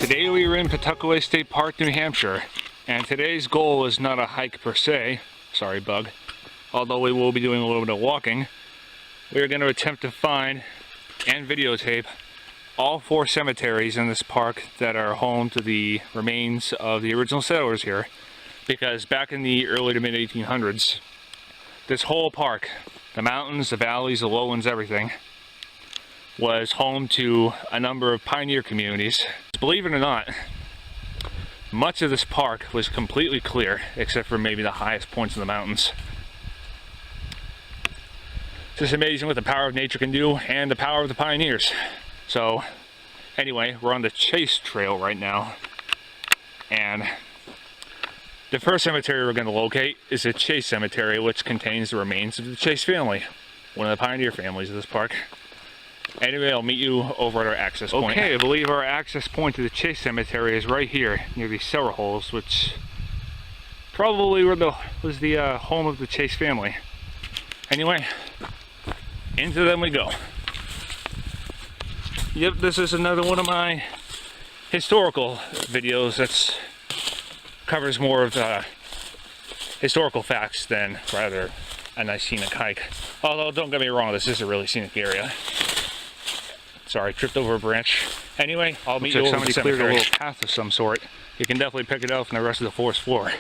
Today we are in Pawtuckaway State Park, New Hampshire, and today's goal is not a hike per se, sorry bug, although we will be doing a little bit of walking. We are going to attempt to find and videotape all 4 cemeteries in this park that are home to the remains of the original settlers here, because back in the early to mid 1800s, this whole park, the mountains, the valleys, the lowlands, everything, was home to a number of pioneer communities. Believe it or not, much of this park was completely clear except for maybe the highest points of the mountains. It's just amazing what the power of nature can do and the power of the pioneers. So anyway, we're on the Chase Trail right now, and the first cemetery we're going to locate is the Chase Cemetery, which contains the remains of the Chase family, one of the pioneer families of this park. Anyway, I'll meet you over at our access point. Okay, I believe our access point to the Chase Cemetery is right here, near these cellar holes, which probably was the home of the Chase family. Anyway, into them we go. Yep, this is another one of my historical videos that covers more of the historical facts than rather a nice scenic hike. Although, don't get me wrong, this is a really scenic area. Sorry, tripped over a branch. Anyway, I'll meet you over the cemetery. Somebody cleared a little path of some sort. You can definitely pick it up from the rest of the forest floor.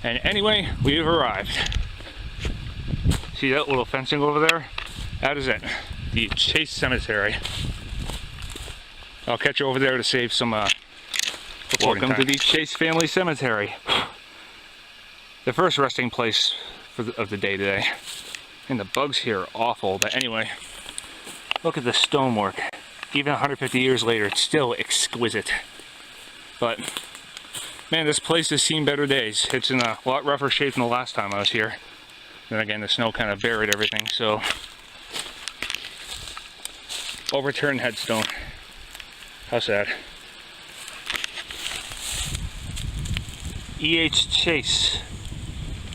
And anyway, we've arrived. See that little fencing over there? That is it. The Chase Cemetery. I'll catch you over there to save some welcome to the Chase Family Cemetery. The first resting place of the day today. And the bugs here are awful, but anyway, look at the stonework. Even 150 years later, it's still exquisite. But man, this place has seen better days. It's in a lot rougher shape than the last time I was here. Then again, the snow kind of buried everything, so. Overturned headstone. How sad. E.H. Chase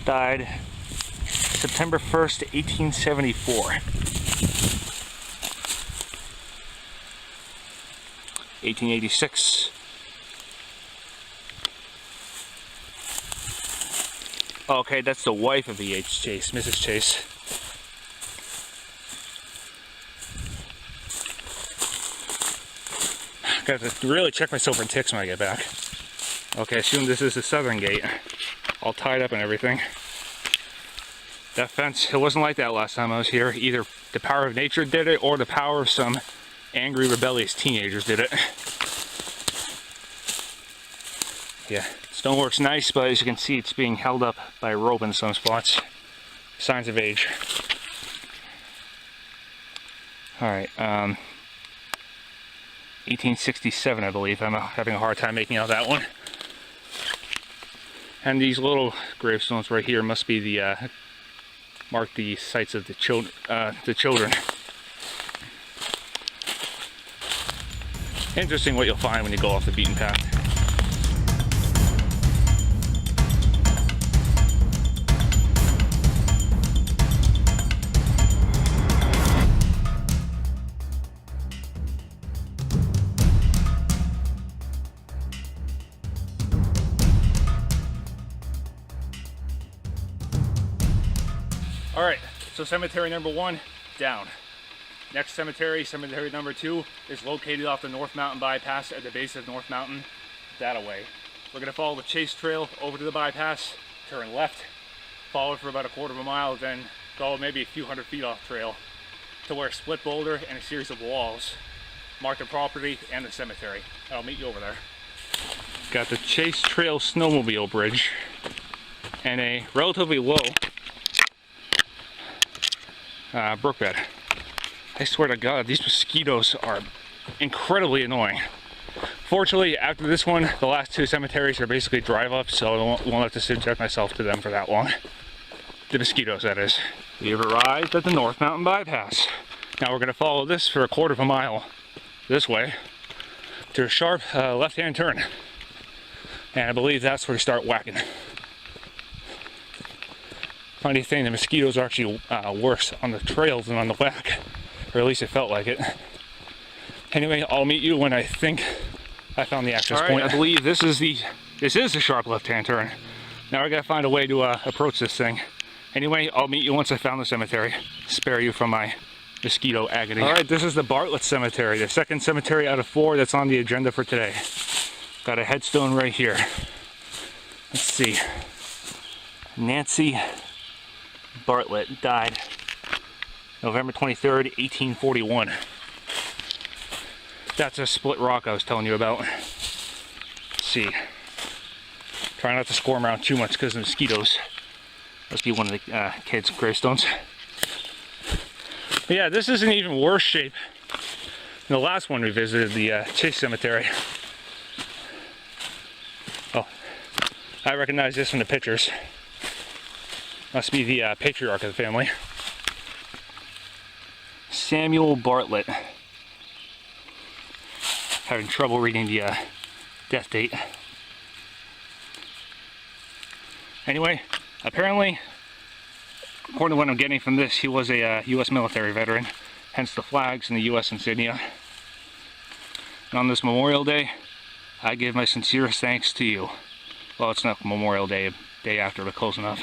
died September 1st, 1874. 1886. Okay, that's the wife of E.H. Chase, Mrs. Chase. Got to really check my silver ticks when I get back. Okay, I assume this is the southern gate. All tied up and everything. That fence, it wasn't like that last time I was here. Either the power of nature did it, or the power of some angry, rebellious teenagers did it. Yeah, stonework's nice, but as you can see, it's being held up by a rope in some spots. Signs of age. Alright, 1867, I believe. I'm having a hard time making out that one. And these little gravestones right here must be the mark the sites of the children. Interesting what you'll find when you go off the beaten path. Alright, so cemetery number 1, down. Next cemetery, cemetery number 2, is located off the North Mountain bypass at the base of North Mountain, that away. We're going to follow the Chase Trail over to the bypass, turn left, follow it for about a quarter of a mile, then go maybe a few hundred feet off trail to where a split boulder and a series of walls mark the property and the cemetery. I'll meet you over there. Got the Chase Trail snowmobile bridge and a relatively low brook bed. I swear to God, these mosquitoes are incredibly annoying. Fortunately, after this one, the last 2 cemeteries are basically drive-ups, so I won't have to subject myself to them for that long. The mosquitoes, that is. We have arrived at the North Mountain bypass. Now we're going to follow this for a quarter of a mile this way to a sharp left-hand turn. And I believe that's where we start whacking. Funny thing, the mosquitoes are actually worse on the trails than on the whack, or at least it felt like it. Anyway, I'll meet you when I think I found the access point. I believe this is the sharp left-hand turn. Now I gotta find a way to approach this thing. Anyway, I'll meet you once I found the cemetery. Spare you from my mosquito agony. All right, this is the Bartlett Cemetery, the second cemetery out of 4 that's on the agenda for today. Got a headstone right here. Let's see. Nancy Bartlett died November 23rd, 1841. That's a split rock I was telling you about. Let's see. Try not to squirm around too much because of the mosquitoes. Must be one of the kids' gravestones. But yeah, this is in even worse shape than the last one we visited, the Chase Cemetery. Oh, I recognize this from the pictures. Must be the patriarch of the family. Samuel Bartlett. Having trouble reading the death date. Anyway, apparently, according to what I'm getting from this, he was a U.S. military veteran, hence the flags and the U.S. insignia. And on this Memorial Day, I give my sincerest thanks to you. Well, it's not Memorial Day, a day after, but close enough.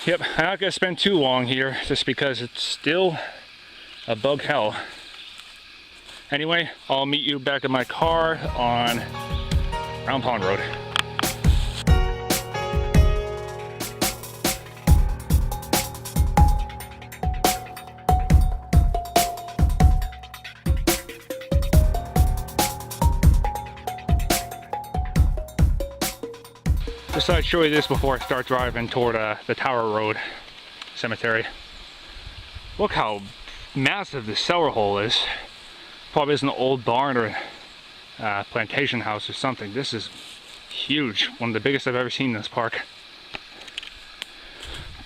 Yep, I'm not going to spend too long here, just because it's still a bug hell. Anyway, I'll meet you back in my car on Round Pond Road. Just thought I'd show you this before I start driving toward the Tower Road Cemetery. Look how massive this cellar hole is. Probably is an old barn or plantation house or something. This is huge. One of the biggest I've ever seen in this park.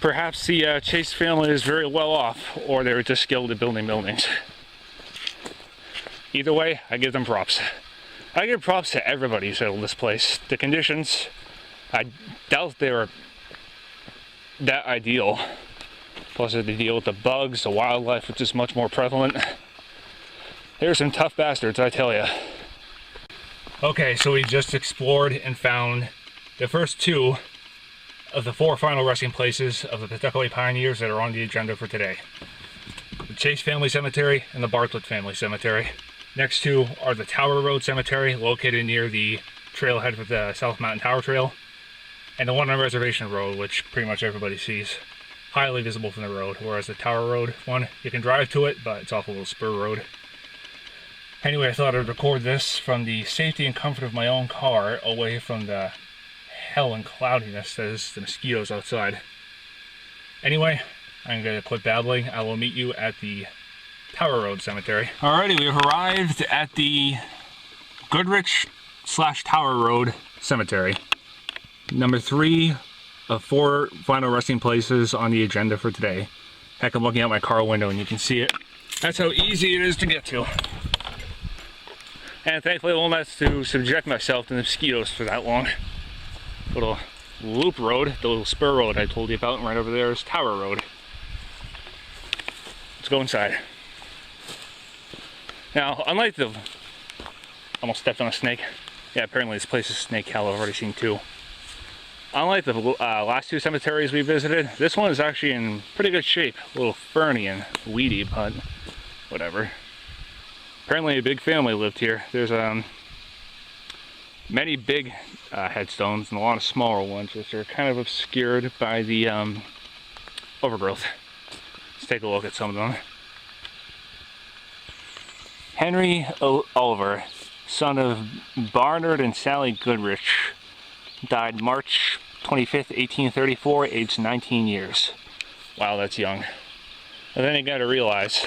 Perhaps the Chase family is very well off, or they were just skilled at building buildings. Either way, I give them props. I give props to everybody who settled this place. The conditions, I doubt they were that ideal. Plus they deal with the bugs, the wildlife, which is much more prevalent. There's some tough bastards, I tell ya. Okay, so we just explored and found the first 2 of the 4 final resting places of the Pawtuckaway pioneers that are on the agenda for today. The Chase Family Cemetery and the Bartlett Family Cemetery. Next 2 are the Tower Road Cemetery, located near the trailhead for the South Mountain Tower Trail, and the one on Reservation Road, which pretty much everybody sees. Highly visible from the road, whereas the Tower Road one, you can drive to it, but it's off a little spur road. Anyway, I thought I'd record this from the safety and comfort of my own car, away from the hell and cloudiness that is the mosquitoes outside. Anyway, I'm going to quit babbling. I will meet you at the Tower Road Cemetery. Alrighty, we've arrived at the Goodrich/Tower Road Cemetery. Number 3 of 4 final resting places on the agenda for today. Heck, I'm looking out my car window and you can see it. That's how easy it is to get to. And thankfully I won't have to subject myself to the mosquitoes for that long. Little loop road, the little spur road I told you about, and right over there is Tower Road. Let's go inside. Now, unlike the... almost stepped on a snake. Yeah, apparently this place is snake hell. I've already seen 2. Unlike the last 2 cemeteries we visited, this one is actually in pretty good shape. A little ferny and weedy, but whatever. Apparently a big family lived here. There's many big headstones and a lot of smaller ones, which are kind of obscured by the overgrowth. Let's take a look at some of them. Henry Oliver, son of Barnard and Sally Goodrich, died March 25th, 1834, aged 19 years. Wow, that's young. And then you gotta realize,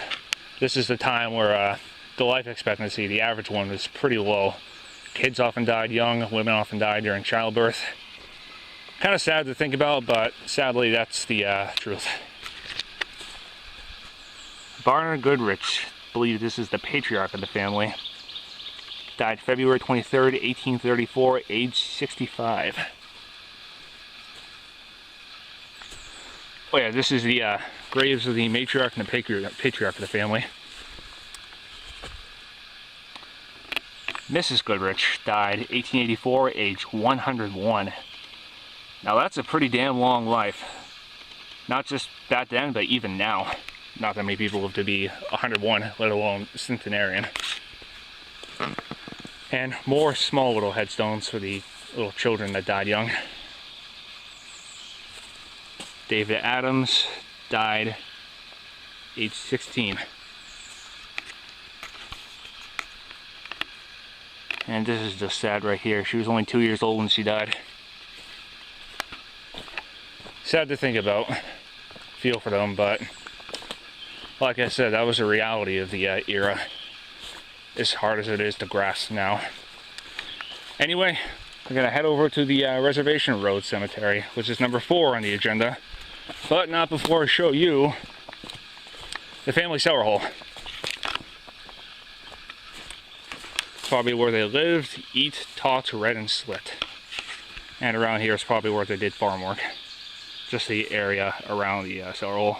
this is the time where the life expectancy, the average one, was pretty low. Kids often died young, women often died during childbirth. Kind of sad to think about, but sadly that's the truth. Barnard Goodrich, I believe this is the patriarch of the family, died February 23rd, 1834, age 65. Oh yeah, this is the graves of the matriarch and the patriarch of the family. Mrs. Goodrich died 1884, age 101. Now that's a pretty damn long life. Not just back then, but even now. Not that many people live to be 101, let alone centenarian. And more small little headstones for the little children that died young. David Adams died age 16. And this is just sad right here. She was only 2 years old when she died. Sad to think about. Feel for them, but like I said, that was a reality of the era. As hard as it is to grasp now. Anyway, we're gonna head over to the Reservation Road Cemetery, which is number 4 on the agenda. But not before I show you the family cellar hole. Probably where they lived, eat, talked, read, and slit. And around here is probably where they did farm work. Just the area around the cellar hole.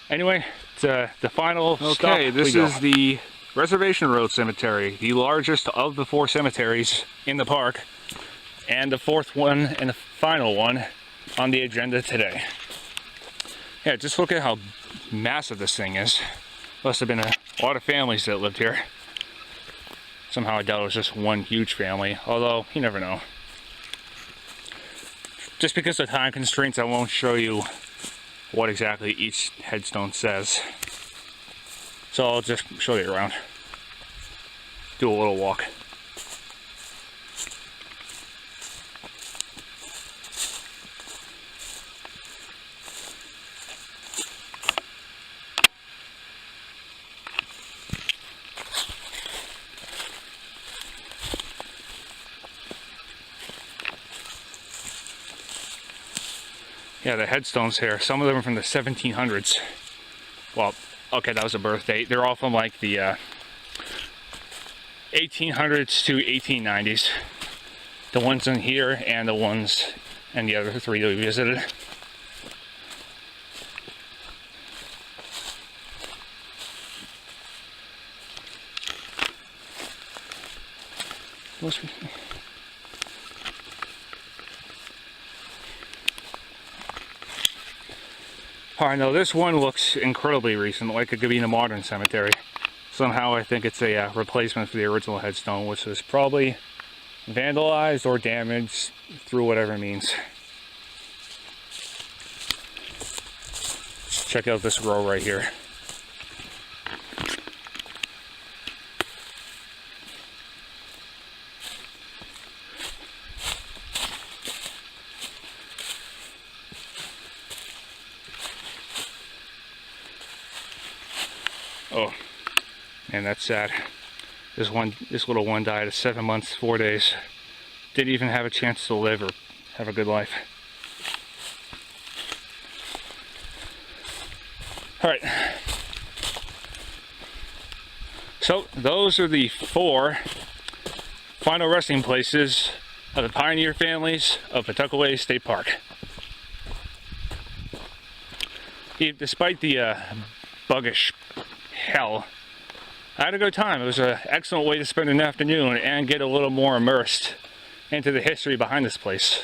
Anyway, it's the final stop. Okay, this is the Reservation Road Cemetery, the largest of the 4 cemeteries in the park, and the 4th one and the final one on the agenda today. Yeah, just look at how massive this thing is. Must have been a lot of families that lived here. Somehow I doubt it was just one huge family, although you never know. Just because of time constraints, I won't show you what exactly each headstone says. So I'll just show you around. Do a little walk. Yeah, the headstones here, some of them are from the 1700s. Well, okay, that was a birth date. They're all from like the 1800s to 1890s. The ones in here and the ones and the other 3 that we visited. Alright, now this one looks incredibly recent, like it could be in a modern cemetery. Somehow I think it's a replacement for the original headstone, which was probably vandalized or damaged through whatever means. Check out this row right here. Oh, and that's sad. This little one died at 7 months, 4 days. Didn't even have a chance to live or have a good life. All right. So those are the 4 final resting places of the pioneer families of Pawtuckaway State Park. Despite the buggish hell, I had a good time. It was an excellent way to spend an afternoon and get a little more immersed into the history behind this place.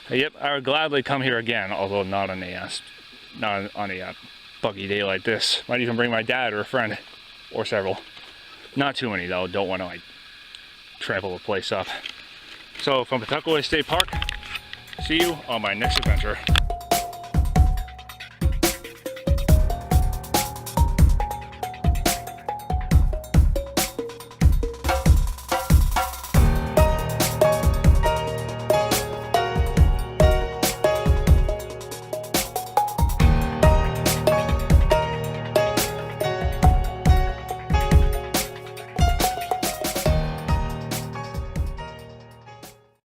Yep, I would gladly come here again, although not on a buggy day like this. Might even bring my dad or a friend, or several. Not too many though, don't want to like trample the place up. So from Pawtuckaway State Park, see you on my next adventure.